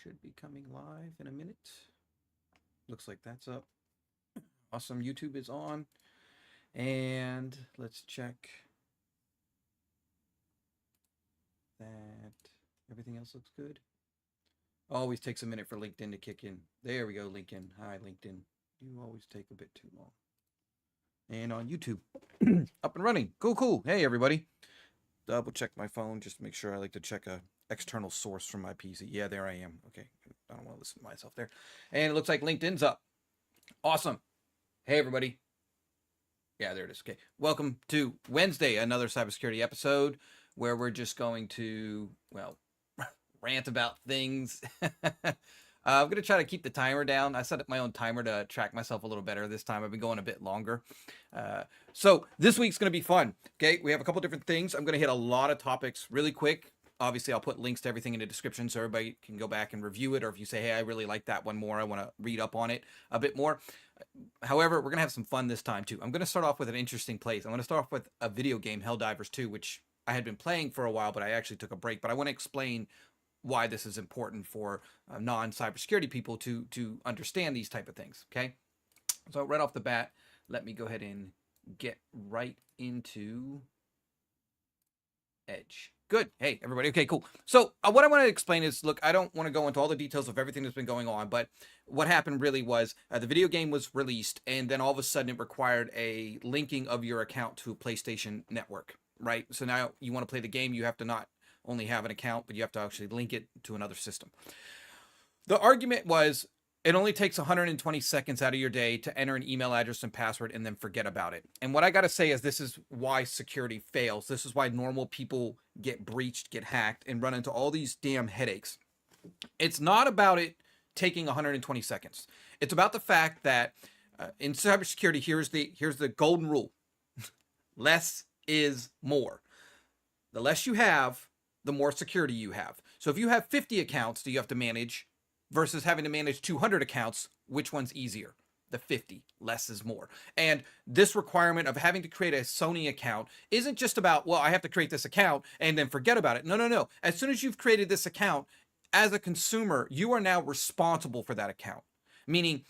Should be coming live in a minute. Looks like that's up. Awesome. YouTube is on. And let's check that everything else looks good. Always takes a minute for LinkedIn to kick in. There we go, LinkedIn. Hi, LinkedIn. You always take a bit too long. And on YouTube, up and running. Cool. Hey, everybody. Double check my phone just to make sure. I like to check a external source from my PC. Yeah, there I am. Okay. I don't want to listen to myself there. And it looks like LinkedIn's up. Awesome. Hey, everybody. Yeah, there it is. Okay. Welcome to Wednesday, another cybersecurity episode where we're just going to, well, rant about things. I'm going to try to keep the timer down. I set up my own timer to track myself a little better this time. I've been going a bit longer. So this week's going to be fun. Okay. We have a couple different things. I'm going to hit a lot of topics really quick. Obviously, I'll put links to everything in the description so everybody can go back and review it. Or if you say, hey, I really like that one more, I want to read up on it a bit more. However, we're going to have some fun this time too. I'm going to start off with an interesting place. I'm going to start off with a video game, HellDivers2, which I had been playing for a while, but I actually took a break. But I want to explain why this is important for non-cybersecurity people to understand these type of things, okay? So right off the bat, let me go ahead and get right into Edge. Good. Hey, everybody. Okay, cool. So what I want to explain is, look, I don't want to go into all the details of everything that's been going on, but what happened really was the video game was released, and then all of a sudden it required a linking of your account to a PlayStation network, right? So now you want to play the game, you have to not only have an account, but you have to actually link it to another system. The argument was it only takes 120 seconds out of your day to enter an email address and password and then forget about it. And what I got to say is this is why security fails. This is why normal people get breached, get hacked, and run into all these damn headaches. It's not about it taking 120 seconds. It's about the fact that in cybersecurity, here's the golden rule. Less is more. The less you have, the more security you have. So if you have 50 accounts that you have to manage versus having to manage 200 accounts, which one's easier? The 50. Less is more. And this requirement of having to create a Sony account isn't just about, well, I have to create this account and then forget about it. No. As soon as you've created this account, as a consumer, you are now responsible for that account. Meaning,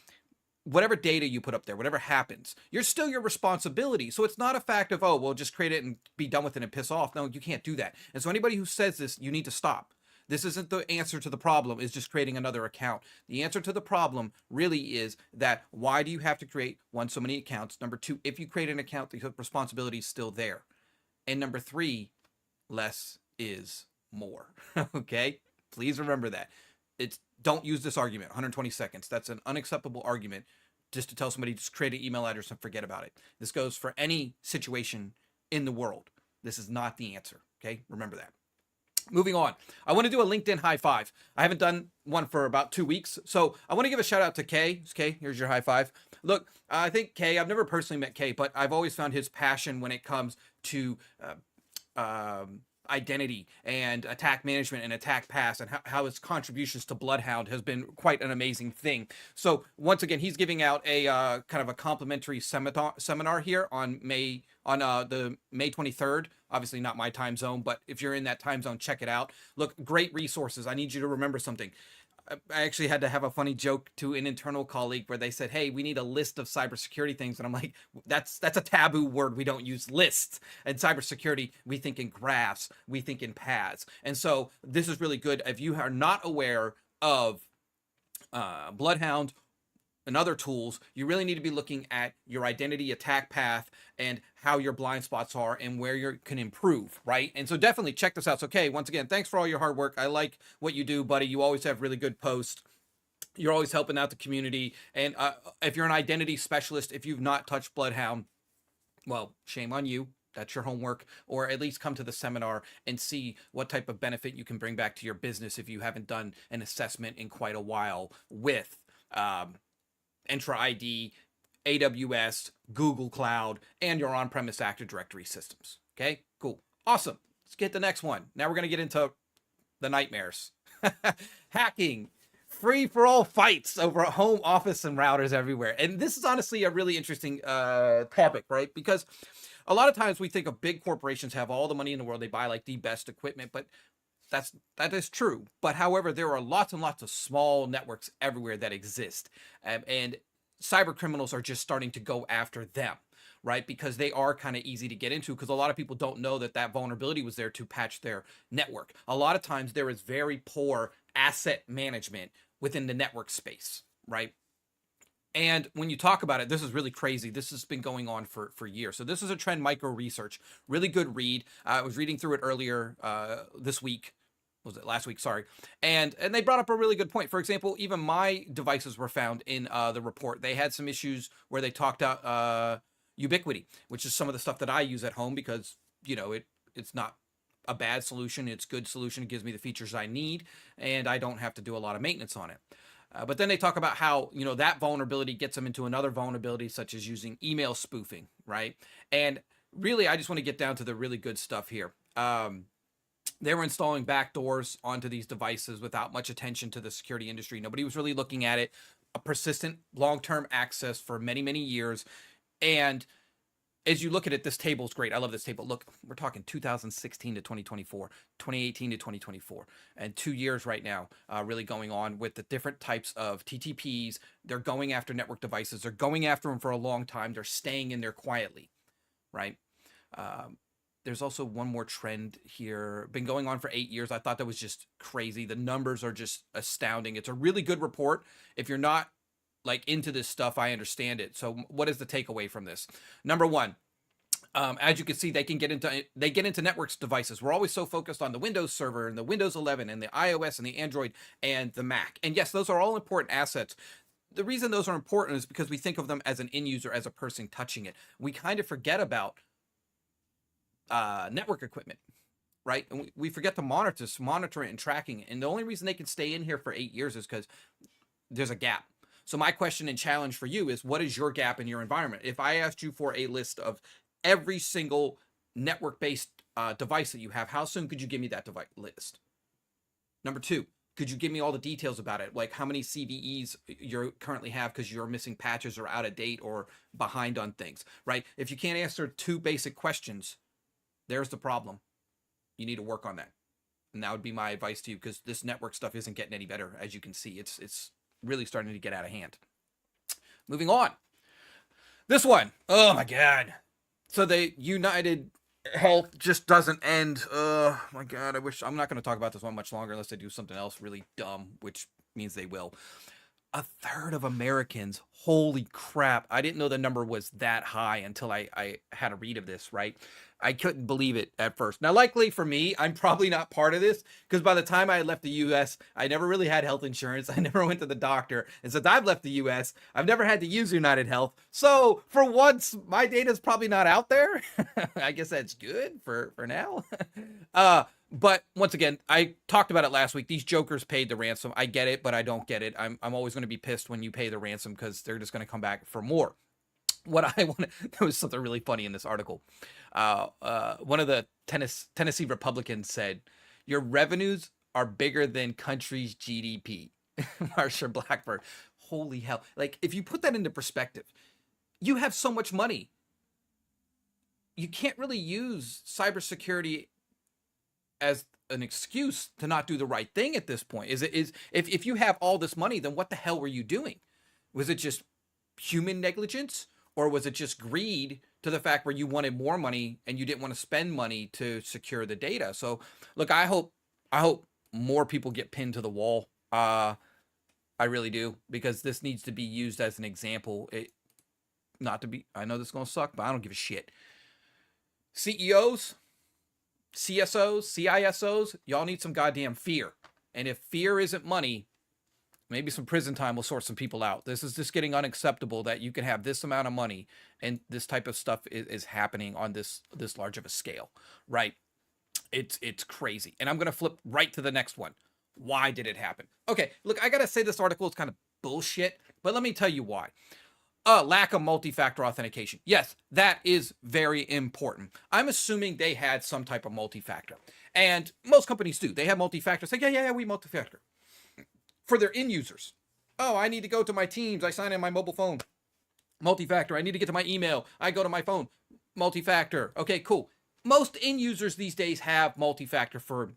whatever data you put up there, whatever happens, you're still your responsibility. So it's not a fact of, oh, well, just create it and be done with it and piss off. No, you can't do that. And so anybody who says this, you need to stop. This isn't the answer to the problem, is just creating another account. The answer to the problem really is that why do you have to create, one, so many accounts? Number two, if you create an account, the responsibility is still there. And number three, less is more. Okay? Please remember that. Don't use this argument, 120 seconds. That's an unacceptable argument just to tell somebody just create an email address and forget about it. This goes for any situation in the world. This is not the answer, okay? Remember that. Moving on. I want to do a LinkedIn high-5. I haven't done one for about 2 weeks, so I want to give a shout out to Kay. Kay, here's your high-5. Look, I think Kay, I've never personally met Kay, but I've always found his passion when it comes to identity and attack management and attack pass and how his contributions to Bloodhound has been quite an amazing thing. So once again, he's giving out a kind of a complimentary seminar here on the May 23rd. Obviously not my time zone, but if you're in that time zone, check it out. Look, great resources. I need you to remember something. I actually had to have a funny joke to an internal colleague where they said, hey, we need a list of cybersecurity things. And I'm like, that's a taboo word. We don't use lists. In cybersecurity, we think in graphs, we think in paths. And so this is really good. If you are not aware of Bloodhound and other tools, you really need to be looking at your identity attack path and how your blind spots are and where you can improve, right? And so definitely check this out. So, okay, once again, thanks for all your hard work. I like what you do, buddy. You always have really good posts. You're always helping out the community. And if you're an identity specialist, if you've not touched Bloodhound, well, shame on you. That's your homework, or at least come to the seminar and see what type of benefit you can bring back to your business if you haven't done an assessment in quite a while with Entra ID, AWS, Google Cloud, and your on-premise Active Directory systems. Okay, cool. Awesome. Let's get the next one. Now we're going to get into the nightmares. Hacking. Free-for-all fights over home office and routers everywhere. And this is honestly a really interesting topic, right? Because a lot of times we think of big corporations have all the money in the world. They buy like the best equipment, but that is true. But however, there are lots and lots of small networks everywhere that exist, and cyber criminals are just starting to go after them, right? Because they are kind of easy to get into, because a lot of people don't know that that vulnerability was there to patch their network. A lot of times there is very poor asset management within the network space, right? And when you talk about it, this is really crazy. This has been going on for years. So this is a Trend Micro Research, really good read. I was reading through it earlier this week. Was it last week? Sorry. And they brought up a really good point. For example, even my devices were found in the report. They had some issues where they talked out Ubiquity, which is some of the stuff that I use at home, because, you know, it's not a bad solution. It's a good solution. It gives me the features I need, and I don't have to do a lot of maintenance on it. But then they talk about how, you know, that vulnerability gets them into another vulnerability, such as using email spoofing, right? And really, I just want to get down to the really good stuff here. They were installing backdoors onto these devices without much attention to the security industry. Nobody was really looking at it. A persistent long-term access for many, many years. And as you look at it, this table is great. I love this table. Look, we're talking 2016 to 2024, 2018 to 2024, and 2 years right now, really going on with the different types of TTPs. They're going after network devices. They're going after them for a long time. They're staying in there quietly, right? There's also one more trend here. Been going on for 8 years. I thought that was just crazy. The numbers are just astounding. It's a really good report. If you're not like into this stuff, I understand it. So what is the takeaway from this? Number one, as you can see, they get into networks devices. We're always so focused on the Windows Server and the Windows 11 and the iOS and the Android and the Mac. And yes, those are all important assets. The reason those are important is because we think of them as an end user, as a person touching it. We kind of forget about network equipment, right? And we forget to monitor it and tracking it. And the only reason they can stay in here for 8 years is because there's a gap. So my question and challenge for you is, what is your gap in your environment? If I asked you for a list of every single network-based device that you have, how soon could you give me that device list? Number two, could you give me all the details about it? Like how many CVEs you currently have because you're missing patches or out of date or behind on things, right? If you can't answer two basic questions, there's the problem. You need to work on that. And that would be my advice to you, because this network stuff isn't getting any better. As you can see, it's really starting to get out of hand. Moving on. This one. Oh my God. So the UnitedHealth just doesn't end. Oh my God. I'm not going to talk about this one much longer unless they do something else really dumb, which means they will. A third of Americans, holy crap. I didn't know the number was that high until I had a read of this, right? I couldn't believe it at first. Now, likely for me, I'm probably not part of this, because by the time I left the U.S., I never really had health insurance. I never went to the doctor. And since I've left the U.S., I've never had to use UnitedHealth. So for once, my data is probably not out there. I guess that's good for now. But once again, I talked about it last week. These jokers paid the ransom. I get it, but I don't get it. I'm always going to be pissed when you pay the ransom, because they're just going to come back for more. What I want to, there was something really funny in this article. One of the Tennessee Republicans said, "Your revenues are bigger than country's GDP." Marsha Blackburn. Holy hell. Like, if you put that into perspective, you have so much money. You can't really use cybersecurity as an excuse to not do the right thing at this point. If you have all this money, then what the hell were you doing? Was it just human negligence? Or was it just greed to the fact where you wanted more money and you didn't want to spend money to secure the data? So look, I hope more people get pinned to the wall. I really do, because this needs to be used as an example. I know this is going to suck, but I don't give a shit. CEOs, CSOs, CISOs, y'all need some goddamn fear. And if fear isn't money, maybe some prison time will sort some people out. This is just getting unacceptable that you can have this amount of money and this type of stuff is happening on this large of a scale, right? It's crazy. And I'm going to flip right to the next one. Why did it happen? Okay, look, I got to say this article is kind of bullshit, but let me tell you why. Lack of multi-factor authentication. Yes, that is very important. I'm assuming they had some type of multi-factor. And most companies do. They have multi-factor. Say, yeah, we multi-factor. For their end users. Oh, I need to go to my Teams. I sign in my mobile phone. Multi-factor. I need to get to my email. I go to my phone. Multi-factor. Okay, cool. Most end users these days have multi-factor for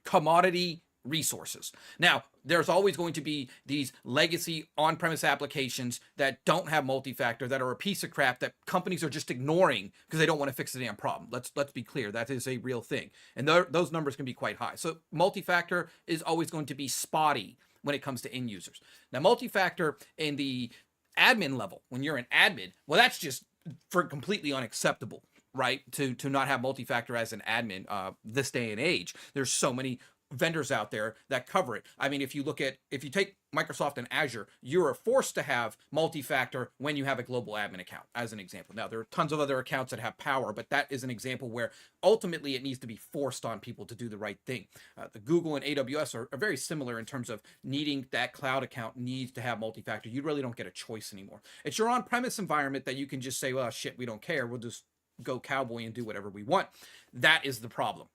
commodity resources. Now, there's always going to be these legacy on-premise applications that don't have multi-factor, that are a piece of crap that companies are just ignoring because they don't want to fix the damn problem. Let's be clear, that is a real thing, and those numbers can be quite high. So multi-factor is always going to be spotty when it comes to end users. Now, multi-factor in the admin level, when you're an admin, well, that's just for completely unacceptable, right? To not have multi-factor as an admin this day and age. There's so many vendors out there that cover it. I mean, if you take Microsoft and Azure, you are forced to have multi-factor when you have a global admin account, as an example. Now, there are tons of other accounts that have power, but that is an example where ultimately it needs to be forced on people to do the right thing. The Google and AWS are very similar in terms of needing that cloud account needs to have multi-factor. You really don't get a choice anymore. It's your on-premise environment that you can just say, well, shit, we don't care. We'll just go cowboy and do whatever we want. That is the problem.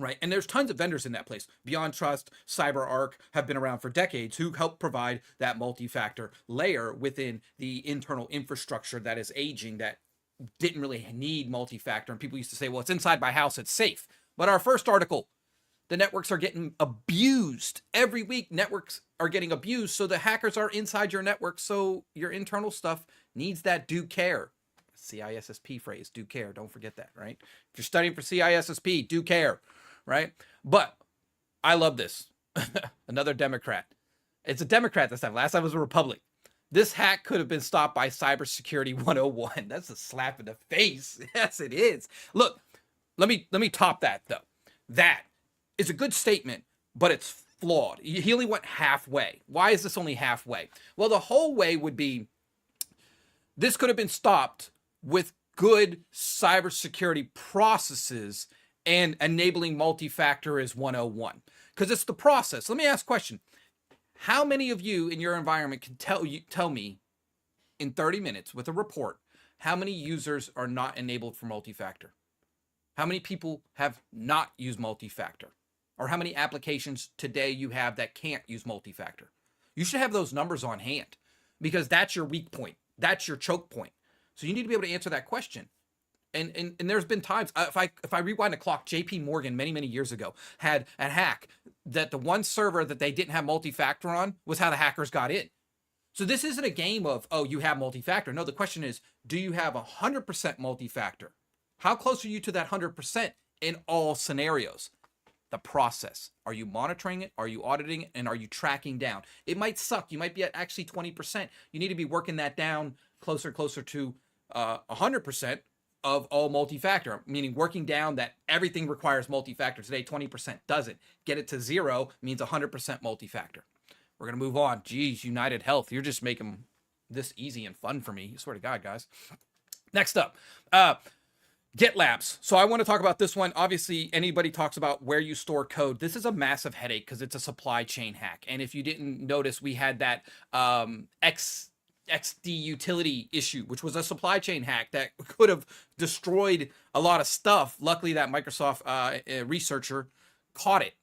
Right. And there's tons of vendors in that place. Beyond Trust, CyberArk have been around for decades who help provide that multi-factor layer within the internal infrastructure that is aging, that didn't really need multi-factor. And people used to say, well, it's inside my house, it's safe. But our first article, the networks are getting abused. Every week, networks are getting abused. So the hackers are inside your network. So your internal stuff needs that due care. CISSP phrase, due care. Don't forget that, right? If you're studying for CISSP, due care. Right? But I love this. Another Democrat. It's a Democrat this time. Last time it was a Republican. This hack could have been stopped by Cybersecurity 101. That's a slap in the face. Yes, it is. Look, let me top that though. That is a good statement, but it's flawed. He only went halfway. Why is this only halfway? Well, the whole way would be this could have been stopped with good cybersecurity processes, and enabling multi-factor is 101, because it's the process. Let me ask a question. How many of you in your environment can tell me in 30 minutes with a report how many users are not enabled for multi-factor? How many people have not used multi-factor? Or how many applications today you have that can't use multi-factor? You should have those numbers on hand, because that's your weak point. That's your choke point. So you need to be able to answer that question. And there's been times, if I rewind the clock, JP Morgan many years ago had a hack that the one server that they didn't have multi-factor on was how the hackers got in. So this isn't a game of, oh, you have multi-factor. No, the question is, do you have 100% multi-factor? How close are you to that 100% in all scenarios? The process. Are you monitoring it? Are you auditing it? And are you tracking down? It might suck. You might be at actually 20%. You need to be working that down closer to 100%. Of all multi-factor, meaning working down that everything requires multi-factor. Today, 20% doesn't. Get it to 0 means 100% multi-factor. We're going to move on. Geez, UnitedHealth, you're just making this easy and fun for me. I swear to God, guys. Next up, GitLabs. So I want to talk about this one. Obviously, anybody talks about where you store code. This is a massive headache because it's a supply chain hack. And if you didn't notice, we had that XD utility issue, which was a supply chain hack that could have destroyed a lot of stuff. Luckily, that Microsoft researcher caught it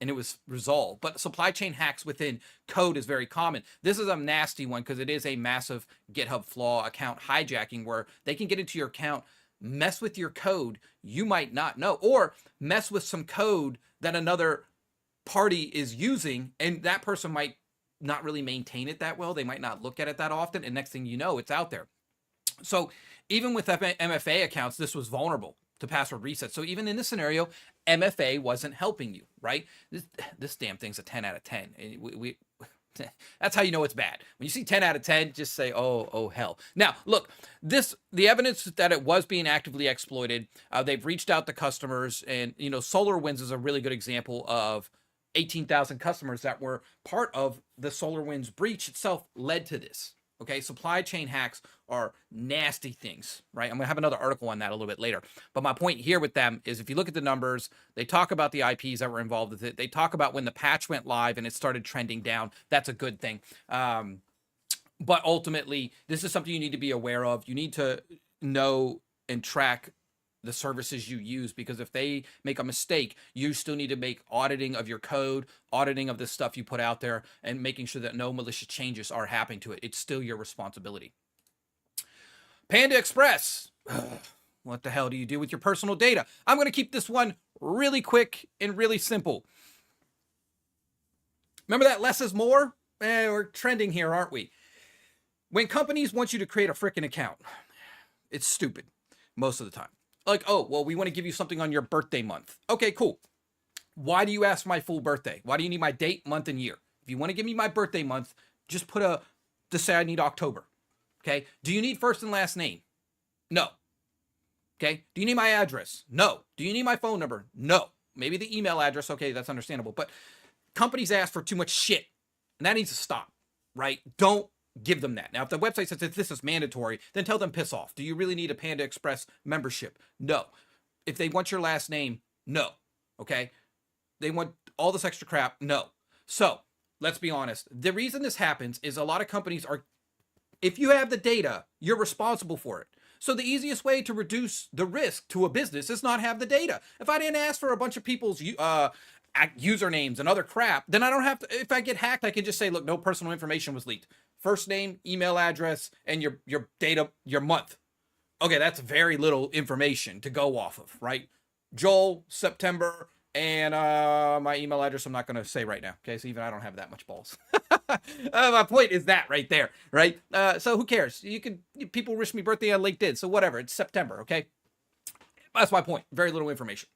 and it was resolved. But supply chain hacks within code is very common. This is a nasty one because it is a massive GitHub flaw, account hijacking, where they can get into your account, mess with your code you might not know, or mess with some code that another party is using, and that person might not really maintain it that well. They might not look at it that often, and next thing you know, it's out there. So even with MFA accounts, this was vulnerable to password reset. So even in this scenario, MFA wasn't helping you, right? This damn thing's a 10 out of 10. We that's how you know it's bad. When you see 10 out of 10, just say, oh hell. Now, look, the evidence that it was being actively exploited, they've reached out to customers, and SolarWinds is a really good example of 18,000 customers that were part of the SolarWinds breach itself led to this. Okay, supply chain hacks are nasty things, right? I'm gonna have another article on that a little bit later. But my point here with them is, if you look at the numbers, they talk about the IPs that were involved with it. They talk about when the patch went live and it started trending down. That's a good thing. But ultimately, this is something you need to be aware of. You need to know and track the services you use, because if they make a mistake, you still need to make auditing of your code, auditing of the stuff you put out there, and making sure that no malicious changes are happening to it. It's still your responsibility. Panda Express. What the hell do you do with your personal data? I'm going to keep this one really quick and really simple. Remember that less is more? We're trending here, aren't we? When companies want you to create a freaking account, it's stupid most of the time. Like, oh, well, we want to give you something on your birthday month. Okay, cool. Why do you ask for my full birthday? Why do you need my date, month, and year? If you want to give me my birthday month, just just say I need October. Okay. Do you need first and last name? No. Okay. Do you need my address? No. Do you need my phone number? No. Maybe the email address. Okay, that's understandable. But companies ask for too much shit, and that needs to stop, right? Don't give them that. Now, if the website says that this is mandatory, then tell them piss off. Do you really need a Panda Express membership? No. If they want your last name, no. Okay. They want all this extra crap? No. So let's be honest. The reason this happens is a lot of companies are, if you have the data, you're responsible for it. So the easiest way to reduce the risk to a business is not have the data. If I didn't ask for a bunch of people's usernames and other crap, then I don't have to, if I get hacked, I can just say, look, no personal information was leaked. First name, email address, and your data, your month. Okay, that's very little information to go off of, right? Joel, September, and my email address I'm not going to say right now. Okay, so even I don't have that much balls. My point is that right there, right? So who cares? People wish me birthday on LinkedIn, so whatever. It's September, okay? That's my point. Very little information.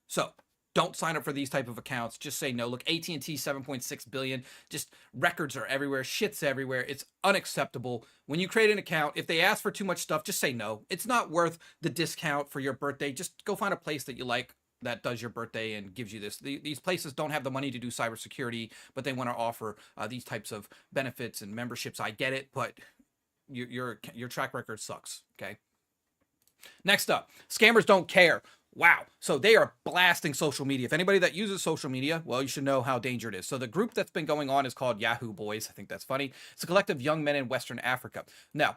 So don't sign up for these type of accounts. Just say no. Look, AT&T 7.6 billion. Just records are everywhere. Shit's everywhere. It's unacceptable. When you create an account, if they ask for too much stuff, just say no. It's not worth the discount for your birthday. Just go find a place that you like that does your birthday and gives you this. These places don't have the money to do cybersecurity, but they want to offer these types of benefits and memberships. I get it, but your track record sucks. Okay. Next up, scammers don't care. Wow. So they are blasting social media. If anybody that uses social media, well, you should know how dangerous it is. So the group that's been going on is called Yahoo Boys. I think that's funny. It's a collective of young men in Western Africa. Now,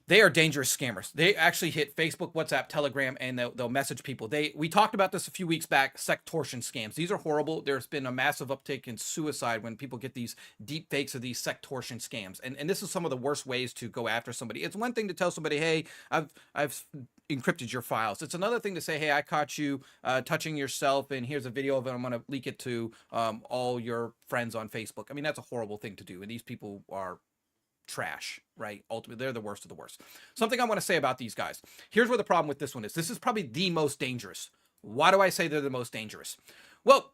they are dangerous scammers. They actually hit Facebook, WhatsApp, Telegram, and they'll message people. We talked about this a few weeks back, sectortion scams. These are horrible. There's been a massive uptick in suicide when people get these deep fakes of these sectortion scams. And this is some of the worst ways to go after somebody. It's one thing to tell somebody, hey, I've encrypted your files. It's another thing to say, hey, I caught you touching yourself, and here's a video of it. I'm going to leak it to all your friends on Facebook. I mean, that's a horrible thing to do. And these people are trash, right? Ultimately, they're the worst of the worst. Something I want to say about these guys. Here's where the problem with this one is. This is probably the most dangerous. Why do I say they're the most dangerous? Well,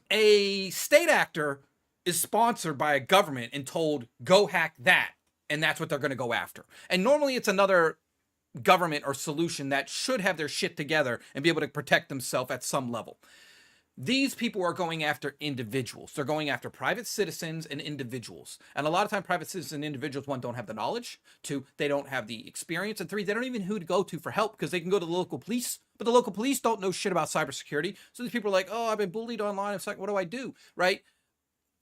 a state actor is sponsored by a government and told, go hack that, and that's what they're going to go after. And normally it's another government or solution that should have their shit together and be able to protect themselves at some level. These people are going after individuals. They're going after private citizens and individuals. And a lot of time, private citizens and individuals, one, don't have the knowledge. Two, they don't have the experience. And three, they don't even know who to go to for help because they can go to the local police, but the local police don't know shit about cybersecurity. So these people are like, oh, I've been bullied online. It's like, what do I do? Right?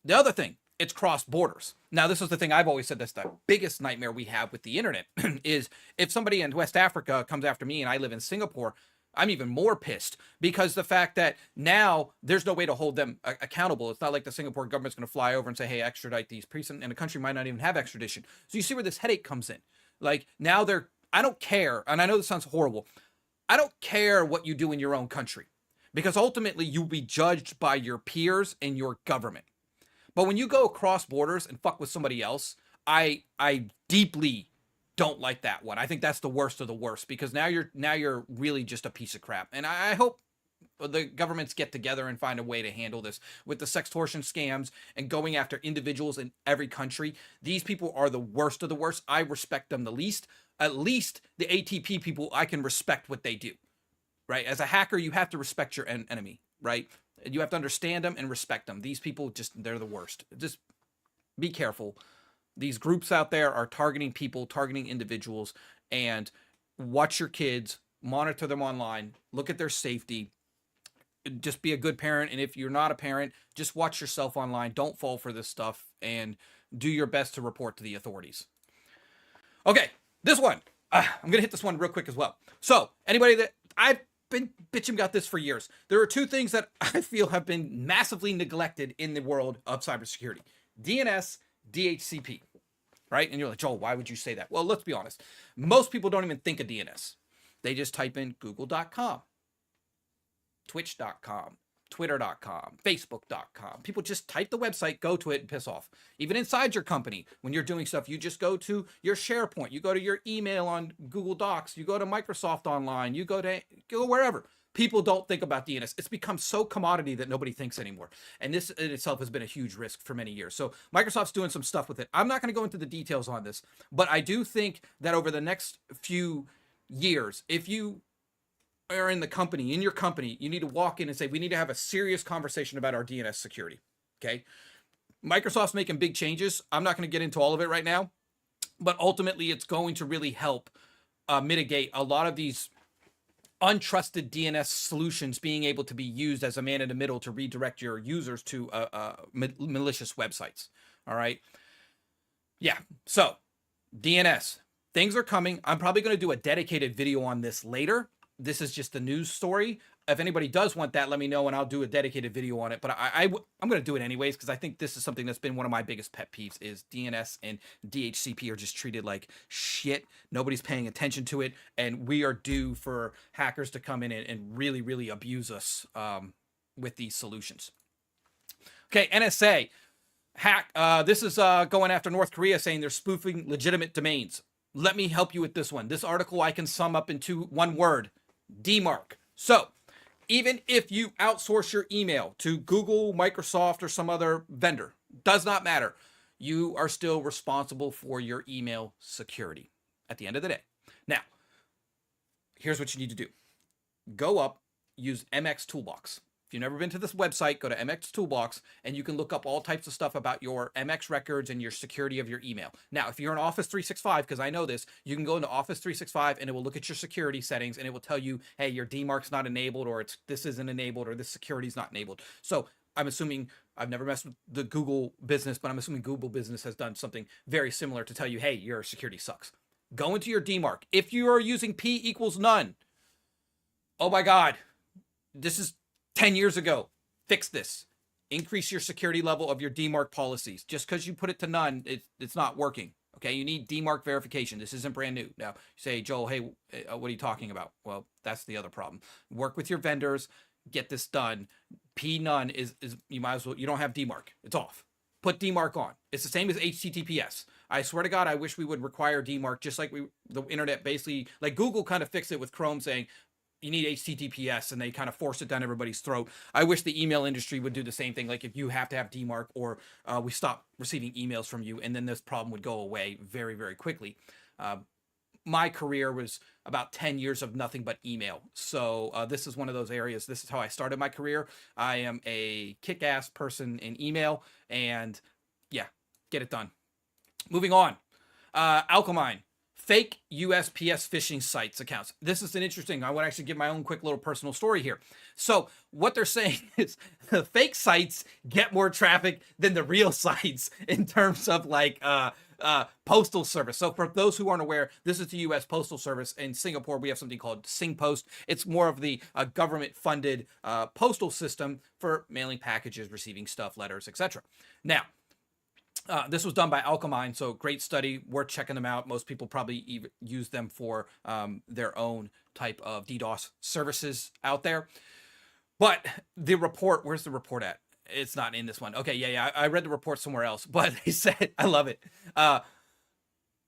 The other thing, it's cross borders. Now, this is the thing I've always said, that's the biggest nightmare we have with the internet is if somebody in West Africa comes after me and I live in Singapore, I'm even more pissed because the fact that now there's no way to hold them accountable. It's not like the Singapore government's going to fly over and say, hey, extradite these priests, and the country might not even have extradition. So you see where this headache comes in. Like now I don't care. And I know this sounds horrible. I don't care what you do in your own country because ultimately you'll be judged by your peers and your government. But when you go across borders and fuck with somebody else, I deeply don't like that one. I think that's the worst of the worst because now you're really just a piece of crap. And I hope the governments get together and find a way to handle this with the sextortion scams and going after individuals in every country. These people are the worst of the worst. I respect them the least. At least the ATP people, I can respect what they do, right? As a hacker, you have to respect your enemy, right? You have to understand them and respect them. These people they're the worst. Just be careful. These groups out there are targeting people, targeting individuals, and watch your kids, monitor them online, look at their safety, just be a good parent. And if you're not a parent, just watch yourself online. Don't fall for this stuff and do your best to report to the authorities. Okay, this one, I'm going to hit this one real quick as well. So anybody that I've been bitching about this for years, there are two things that I feel have been massively neglected in the world of cybersecurity: DNS, DHCP, right? And you're like, Joel, why would you say that? Well, let's be honest. Most people don't even think of DNS. They just type in google.com, twitch.com, Twitter.com, Facebook.com. People just type the website, go to it, and piss off. Even inside your company, when you're doing stuff, you just go to your SharePoint, you go to your email on Google Docs, you go to Microsoft Online, you go wherever. People don't think about DNS. It's become so commodity that nobody thinks anymore. And this in itself has been a huge risk for many years. So Microsoft's doing some stuff with it. I'm not going to go into the details on this, but I do think that over the next few years, if you are in your company, you need to walk in and say, we need to have a serious conversation about our DNS security. Okay. Microsoft's making big changes. I'm not going to get into all of it right now, but ultimately it's going to really help mitigate a lot of these untrusted DNS solutions being able to be used as a man in the middle to redirect your users to malicious websites. All right. Yeah. So DNS, things are coming. I'm probably going to do a dedicated video on this later. This is just a news story. If anybody does want that, let me know and I'll do a dedicated video on it. But I'm going to do it anyways because I think this is something that's been one of my biggest pet peeves is DNS and DHCP are just treated like shit. Nobody's paying attention to it. And we are due for hackers to come in and really, really abuse us with these solutions. Okay, NSA. Hack. This is going after North Korea saying they're spoofing legitimate domains. Let me help you with this one. This article I can sum up into one word. DMARC. So, even if you outsource your email to Google, Microsoft, or some other vendor, does not matter. You are still responsible for your email security at the end of the day. Now, here's what you need to do. Go up, use MX Toolbox. If you've never been to this website, go to MX Toolbox, and you can look up all types of stuff about your MX records and your security of your email. Now, if you're in Office 365, because I know this, you can go into Office 365, and it will look at your security settings, and it will tell you, hey, your DMARC's not enabled, or this isn't enabled, or this security is not enabled. So I'm assuming, I've never messed with the Google business, but I'm assuming Google business has done something very similar to tell you, hey, your security sucks. Go into your DMARC. If you are using P equals none, oh my God, this is 10 years ago. Fix this. Increase your security level of your DMARC policies. Just because you put it to none, it's not working. Okay, you need DMARC verification. This isn't brand new. Now, you say, Joel, hey, what are you talking about? Well, that's the other problem. Work with your vendors. Get this done. P none is you might as well, you don't have DMARC. It's off. Put DMARC on. It's the same as HTTPS. I swear to God, I wish we would require DMARC just like the internet basically, like Google kind of fixed it with Chrome saying, you need HTTPS, and they kind of force it down everybody's throat. I wish the email industry would do the same thing. Like if you have to have DMARC or we stop receiving emails from you, and then this problem would go away very, very quickly. My career was about 10 years of nothing but email. So this is one of those areas. This is how I started my career. I am a kick-ass person in email, and yeah, get it done. Moving on. Alchemine. Fake USPS phishing sites accounts. This is an interesting, I want to actually give my own quick little personal story here. So what they're saying is the fake sites get more traffic than the real sites in terms of like postal service. So for those who aren't aware, this is the U.S. Postal Service. In Singapore, we have something called SingPost. It's more of the government-funded postal system for mailing packages, receiving stuff, letters, etc. Now, this was done by Alchemine, so great study, worth checking them out. Most people probably even use them for their own type of DDoS services out there. But the report, where's the report at? It's not in this one. Okay, yeah, I read the report somewhere else, but they said, I love it.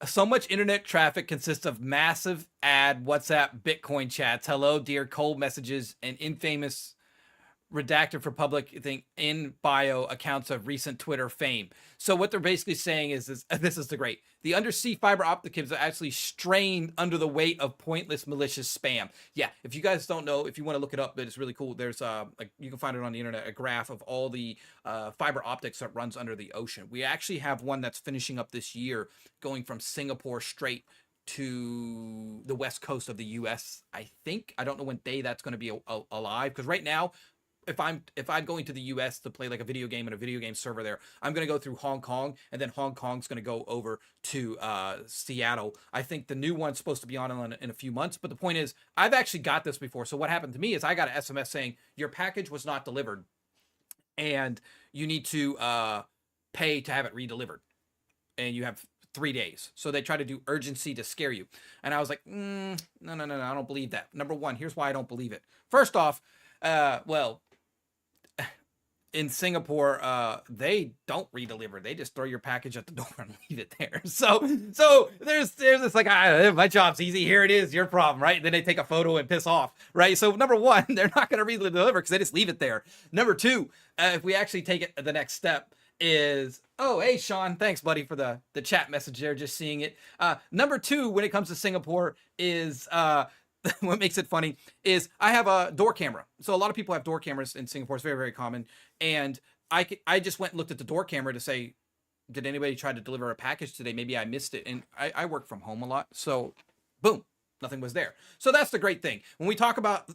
So much internet traffic consists of massive ad, WhatsApp, Bitcoin chats, hello, dear, cold messages, and infamous redacted for public thing in bio accounts of recent Twitter fame. So what they're basically saying is this is the great. The undersea fiber optic cables are actually strained under the weight of pointless malicious spam. Yeah, if you guys don't know, if you want to look it up, but it's really cool. There's like you can find it on the internet, a graph of all the fiber optics that runs under the ocean. We actually have one that's finishing up this year, going from Singapore straight to the west coast of the U.S. I think. I don't know when day that's going to be alive, because right now, if I'm going to the US to play like a video game and a video game server there, I'm going to go through Hong Kong, and then Hong Kong's going to go over to Seattle. I think the new one's supposed to be on in a few months, but the point is, I've actually got this before. So what happened to me is I got an SMS saying your package was not delivered, and you need to pay to have it redelivered, and you have 3 days. So they try to do urgency to scare you, and I was like, no, I don't believe that. Number one, here's why I don't believe it. First off, well, in Singapore, they don't redeliver. They just throw your package at the door and leave it there. So there's this like, my job's easy. Here it is, your problem, right? Then they take a photo and piss off, right? So number one, they're not going to redeliver because they just leave it there. Number two, if we actually take it the next step is, oh, hey, Sean, thanks, buddy, for the chat message there, just seeing it. Number two, when it comes to Singapore is, what makes it funny is I have a door camera. So a lot of people have door cameras in Singapore. It's very, very common. And I just went and looked at the door camera to say, did anybody try to deliver a package today? Maybe I missed it. And I work from home a lot. So boom, nothing was there. So that's the great thing. When we talk about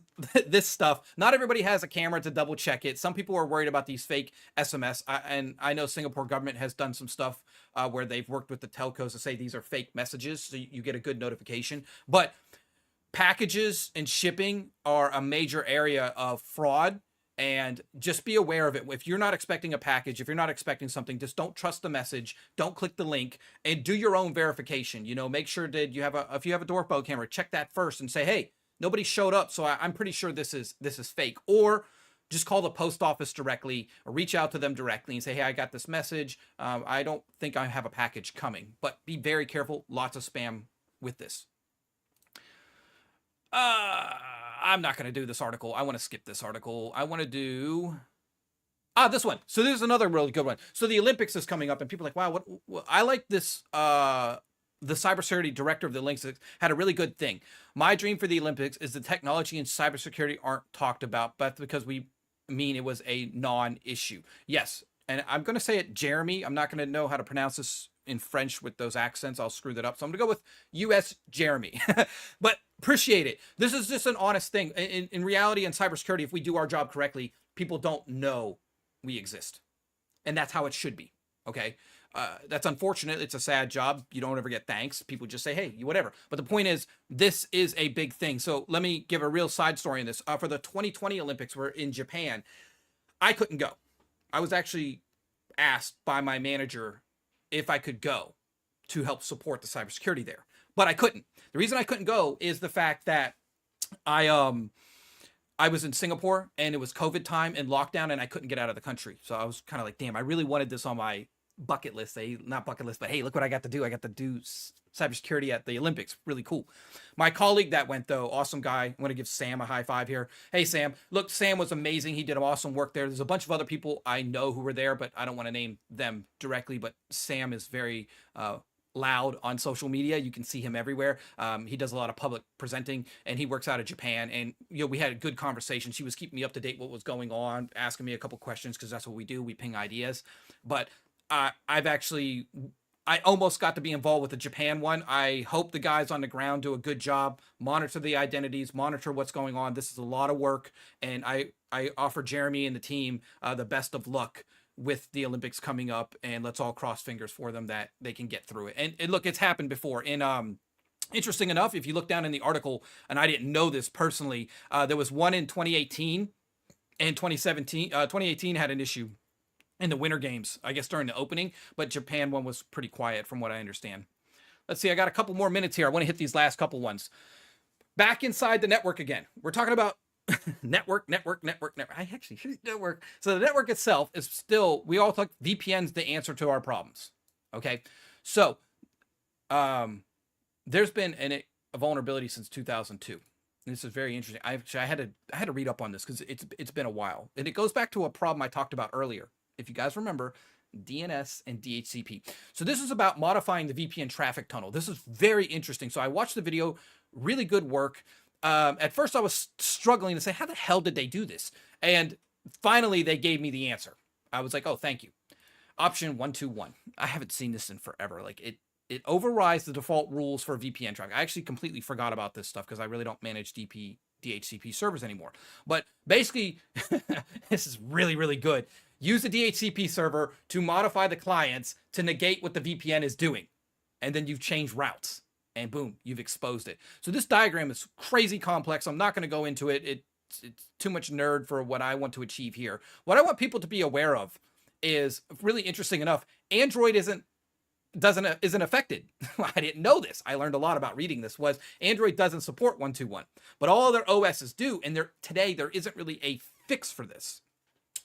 this stuff, not everybody has a camera to double check it. Some people are worried about these fake SMS. And I know Singapore government has done some stuff where they've worked with the telcos to say these are fake messages. So you get a good notification. But packages and shipping are a major area of fraud, and just be aware of it. If you're not expecting a package, if you're not expecting something, just don't trust the message. Don't click the link, and do your own verification. You know, make sure that you have if you have a doorbell camera, check that first and say, hey, nobody showed up, so I'm pretty sure this is fake. Or just call the post office directly or reach out to them directly and say, hey, I got this message. I don't think I have a package coming, but be very careful. Lots of spam with this. I'm not going to do this article. I want to skip this article. I want to do this one. So there's another really good one. So the Olympics is coming up, and people are like, wow, what I like this. The cybersecurity director of the Olympics had a really good thing. My dream for the Olympics is the technology and cybersecurity aren't talked about, but because we mean it was a non-issue. Yes. And I'm going to say it, Jeremy. I'm not going to know how to pronounce this in French with those accents. I'll screw that up. So I'm going to go with US Jeremy. But appreciate it. This is just an honest thing. In reality, in cybersecurity, if we do our job correctly, people don't know we exist. And that's how it should be. Okay? That's unfortunate. It's a sad job. You don't ever get thanks. People just say, hey, whatever. But the point is, this is a big thing. So let me give a real side story in this. For the 2020 Olympics, we're in Japan. I couldn't go. I was actually asked by my manager if I could go to help support the cybersecurity there, but I couldn't. The reason I couldn't go is the fact that I was in Singapore and it was COVID time and lockdown, and I couldn't get out of the country. So I was kind of like, damn, I really wanted this on my bucket list. Not bucket list, but hey, look what I got to do. I got to do cybersecurity at the Olympics. Really cool. My colleague that went, though, awesome guy. I want to give Sam a high five here. Hey, Sam. Look, Sam was amazing. He did awesome work there. There's a bunch of other people I know who were there, but I don't want to name them directly. But Sam is very loud on social media. You can see him everywhere. He does a lot of public presenting, and he works out of Japan. And we had a good conversation. She was keeping me up to date what was going on, asking me a couple questions, because that's what we do. We ping ideas. But I almost got to be involved with the Japan one. I hope the guys on the ground do a good job, monitor the identities, monitor what's going on. This is a lot of work, and I offer Jeremy and the team the best of luck with the Olympics coming up, and let's all cross fingers for them that they can get through it. And look, it's happened before. Interesting enough, if you look down in the article, and I didn't know this personally, there was one in 2018 and 2017. 2018 had an issue in the Winter Games, I guess during the opening, but Japan one was pretty quiet from what I understand. Let's see, I got a couple more minutes here. I want to hit these last couple ones. Back inside the network again. We're talking about network. I actually should network. So the network itself is still, we all thought VPN's the answer to our problems. Okay. So, there's been a vulnerability since 2002. This is very interesting. I had to read up on this because it's been a while, and it goes back to a problem I talked about earlier. If you guys remember, DNS and DHCP. So this is about modifying the VPN traffic tunnel. This is very interesting. So I watched the video, really good work. At first I was struggling to say, how the hell did they do this? And finally they gave me the answer. I was like, oh, thank you. Option 121. I haven't seen this in forever. Like it overrides the default rules for VPN traffic. I actually completely forgot about this stuff because I really don't manage DHCP servers anymore. But basically, this is really, really good. Use the DHCP server to modify the clients to negate what the VPN is doing. And then you've changed routes. And boom, you've exposed it. So this diagram is crazy complex. I'm not going to go into it. It's too much nerd for what I want to achieve here. What I want people to be aware of is, really interesting enough, Android isn't affected. I didn't know this. I learned a lot about reading this. Was Android doesn't support 121, but all other OSs do. And today there isn't really a fix for this.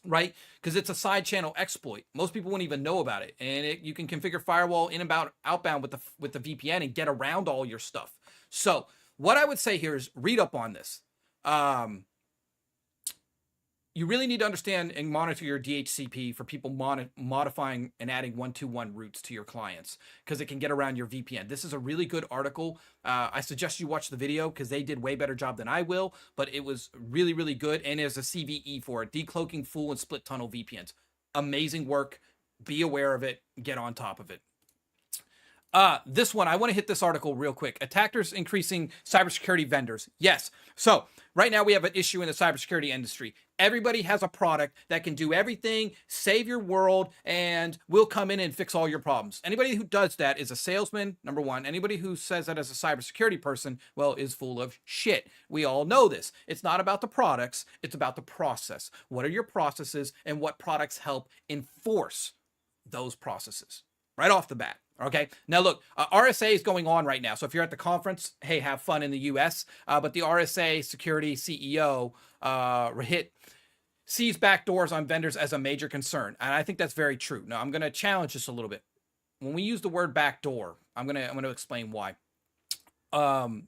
right? Because it's a side channel exploit. Most people wouldn't even know about it, and you can configure firewall in and outbound with the VPN and get around all your stuff. So what I would say here is read up on this. You really need to understand and monitor your DHCP for people modifying and adding 121 routes to your clients, because it can get around your VPN. This is a really good article. I suggest you watch the video because they did way better job than I will, but it was really, really good. And there's a CVE for it, decloaking full and split tunnel VPNs. Amazing work. Be aware of it. Get on top of it. This one, I want to hit this article real quick. Attackers increasing cybersecurity vendors. Yes. So right now we have an issue in the cybersecurity industry. Everybody has a product that can do everything, save your world, and will come in and fix all your problems. Anybody who does that is a salesman, number one. Anybody who says that as a cybersecurity person, well, is full of shit. We all know this. It's not about the products. It's about the process. What are your processes, and what products help enforce those processes? Right off the bat. Okay. Now look, RSA is going on right now. So if you're at the conference, hey, have fun in the US. But the RSA security CEO, Rahit, sees backdoors on vendors as a major concern. And I think that's very true. Now I'm going to challenge this a little bit. When we use the word backdoor, I'm going to explain why. Down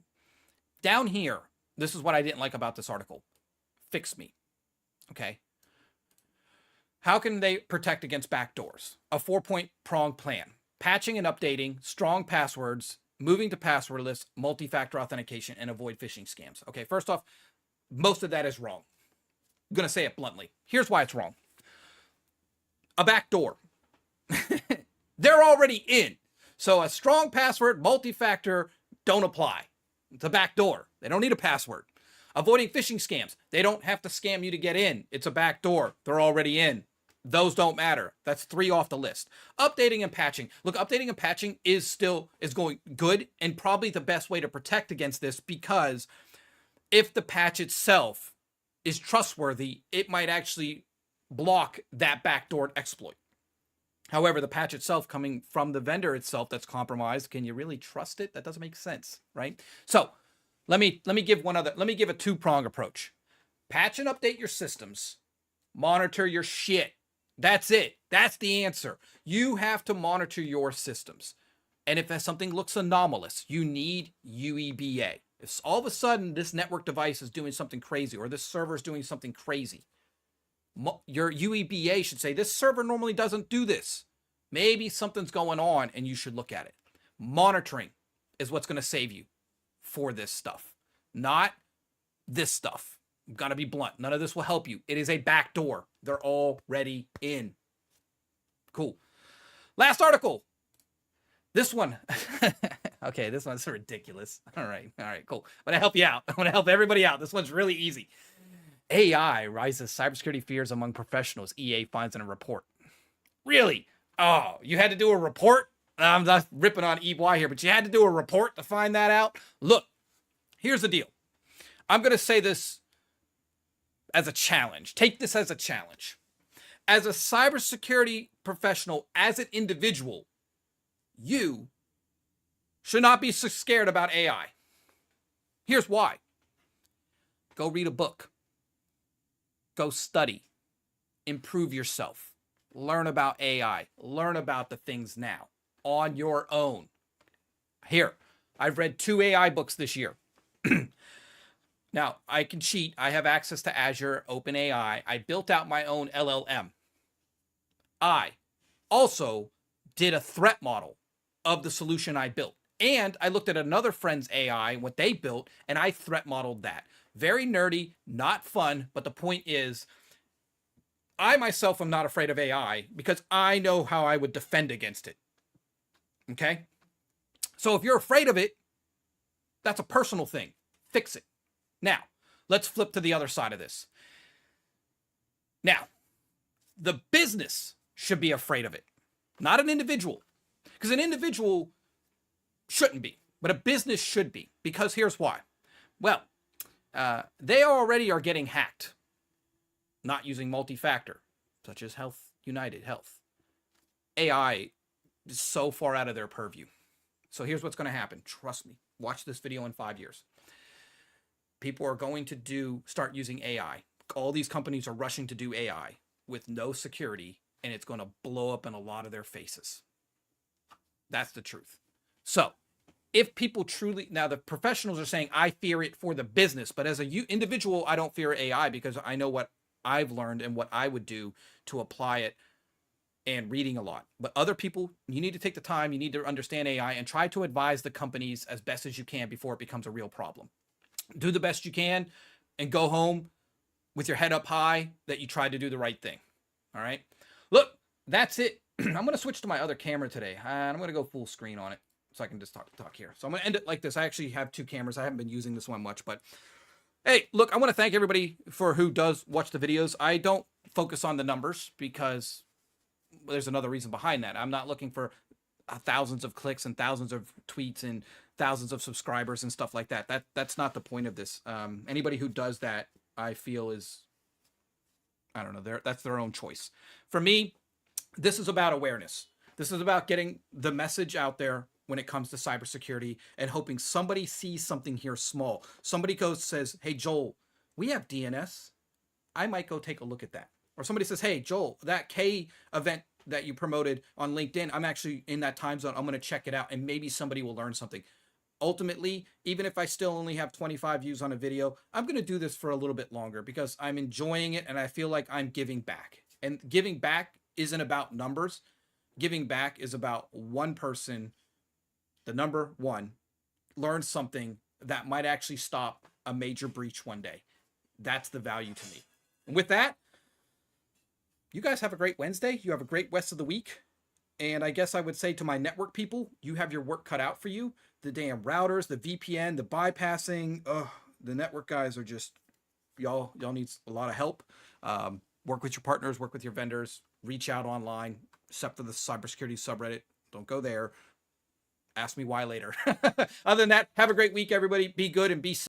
here, this is what I didn't like about this article. Fix me. Okay. How can they protect against backdoors? A 4-point prong plan. Patching and updating, strong passwords, moving to passwordless, multi-factor authentication, and avoid phishing scams. Okay, first off, most of that is wrong. I'm going to say it bluntly. Here's why it's wrong. A backdoor. They're already in. So a strong password, multi-factor, don't apply. It's a backdoor. They don't need a password. Avoiding phishing scams. They don't have to scam you to get in. It's a backdoor. They're already in. Those don't matter. That's 3 off the list. Updating and patching. Look, updating and patching is going good, and probably the best way to protect against this, because if the patch itself is trustworthy, it might actually block that backdoor exploit. However, the patch itself coming from the vendor itself that's compromised, can you really trust it? That doesn't make sense, right? So let me give a 2-prong approach. Patch and update your systems. Monitor your shit. That's it. That's the answer. You have to monitor your systems. And if something looks anomalous, you need UEBA. If all of a sudden this network device is doing something crazy, or this server is doing something crazy, your UEBA should say, this server normally doesn't do this. Maybe something's going on and you should look at it. Monitoring is what's going to save you for this stuff, not this stuff. I'm gonna be blunt. None of this will help you. It is a backdoor. They're already in. Cool. Last article. This one. Okay, this one's ridiculous. All right, cool. I'm gonna help you out. I'm gonna help everybody out. This one's really easy. AI rises cybersecurity fears among professionals, EA finds in a report. Really? Oh, you had to do a report? I'm not ripping on EY here, but you had to do a report to find that out? Look, here's the deal. I'm gonna say this as a challenge. Take this as a challenge. As a cybersecurity professional, as an individual, you should not be so scared about AI. Here's why. Go read a book. Go study. Improve yourself. Learn about AI. Learn about the things now on your own. Here, I've read 2 AI books this year. Now, I can cheat. I have access to Azure, OpenAI. I built out my own LLM. I also did a threat model of the solution I built. And I looked at another friend's AI, what they built, and I threat modeled that. Very nerdy, not fun, but the point is, I myself am not afraid of AI because I know how I would defend against it. Okay? So if you're afraid of it, that's a personal thing. Fix it. Now, let's flip to the other side of this. Now, the business should be afraid of it, not an individual. Because an individual shouldn't be, but a business should be. Because here's why. Well, they already are getting hacked, not using multi-factor, such as UnitedHealth. AI is so far out of their purview. So here's what's going to happen. Trust me. Watch this video in 5 years. People are going to start using AI. All these companies are rushing to do AI. with no security, and it's going to blow up in a lot of their faces. That's the truth. So if people truly, now the professionals are saying, I fear it for the business, but as a individual, I don't fear AI because I know what I've learned and what I would do to apply it and reading a lot. But other people, you need to take the time, you need to understand AI and try to advise the companies as best as you can before it becomes a real problem. Do the best you can and go home with your head up high that you tried to do the right thing. All right. Look, that's it. I'm going to switch to my other camera today. I'm going to go full screen on it so I can just talk here. So I'm going to end it like this. I actually have two cameras. I haven't been using this one much, but hey, look, I want to thank everybody for who does watch the videos. I don't focus on the numbers because there's another reason behind that. I'm not looking for thousands of clicks and thousands of tweets and thousands of subscribers and stuff like that. That's not the point of this. Anybody who does that, I feel is, I don't know, that's their own choice. For me, this is about awareness. This is about getting the message out there when it comes to cybersecurity and hoping somebody sees something here small. Somebody goes, says, hey, Joel, we have DNS. I might go take a look at that. Or somebody says, hey, Joel, that K event that you promoted on LinkedIn, I'm actually in that time zone. I'm going to check it out and maybe somebody will learn something. Ultimately, even if I still only have 25 views on a video, I'm going to do this for a little bit longer because I'm enjoying it and I feel like I'm giving back. And giving back isn't about numbers. Giving back is about one person, the number one, learns something that might actually stop a major breach one day. That's the value to me. And with that, you guys have a great Wednesday. You have a great rest of the week. And I guess I would say to my network people, you have your work cut out for you. The damn routers, the VPN, the bypassing, the network guys are just, y'all need a lot of help. Work with your partners, work with your vendors, reach out online, except for the cybersecurity subreddit. Don't go there. Ask me why later. Other than that, have a great week, everybody. Be good and be safe.